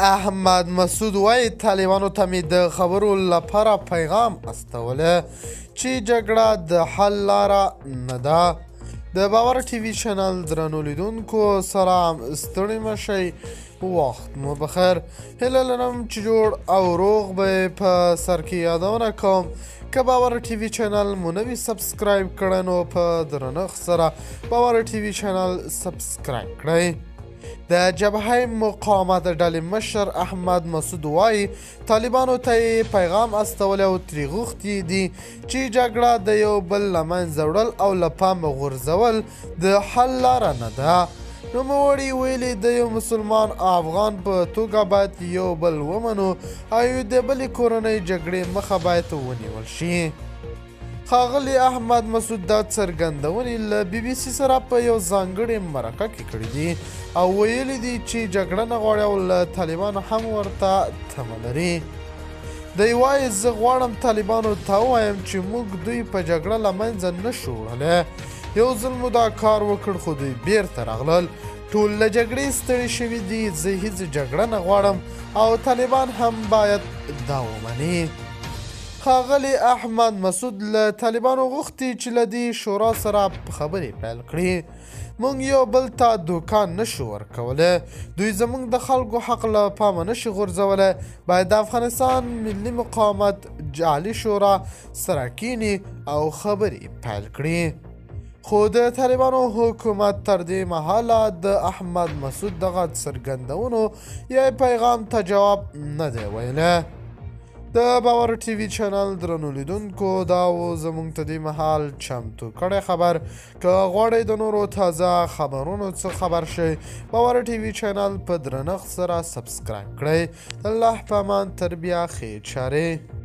احمد مسعود وایي طالبانو ته مې د خبرو لپاره پیغام استولی چې جګړه د حل لاره نه ده. د باور ټي وي چینل درنو لیدونکو سلام، ستړي مه شئ، وخت مو بخیر. هیله لرم چې جوړ او روغ به په سر کې یادونه کوم. که باور ټي وي چینل مو نه وي سبسکرایب کړی نو په درنښت سره باور ټي وي چینل سبسکرایب کړئ. د جبهه مقاومت ډلې مشر احمد مسعود وایي طالبانو ته یې پیغام استولی او ترې غوښتي دي چې جګړه د یو بل له منځه وړل او له پامه غورځول د حل لاره نه ده. نوموړي ویلي د یو مسلمان افغان په توګه باید یو بل ومنو او د بلې کورنۍ جګړې مخه باید ونیول شي. ښاغلي احمد مسعود دا څرګندونې له بي بي سي سره په یو ځانګړې مرکه کې کړي دي او ویلي دي چې جګړه نه غواړي او له طالبانو هم ورته تمه لري. دی وایي زه غواړم طالبانو ته ووایم چې موږ دوی په جګړه له منځه نه شو وړلی. یو ځل مو دا کار وکړ خو دوی بیرته راغلل. ټول له جګړې ستړي شوي دي. زه هیڅ جګړه نه غواړم او طالبان هم باید دا ومني. ښاغلي احمد مسعود له طالبانو غوښتي چې له دې شورا سره خبرې پیل کړي. موږ یو بل ته دوکان نشو ورکولی. دوی زموږ د خلکو حق له پامه نشي غورځولی. باید د افغانستان ملي مقاومت جعلي شورا سره کینی او خبرې پیل کړي. خو د طالبانو حکومت تر دې مهاله د احمد مسعود دغه څرګندونو یا پیغام ته جواب نه دی ویلی. د باور ټي وي چینل درنو لیدونکو دا و زموږ ته دې مهال چمتو کړی خبر. که غواړئ د نورو تازه خبرونو څخه خبر شئ باور ټي وي چینل په درنښت سره سبسکرایب کړئ. الله په امان، تر بیا ښې چارې.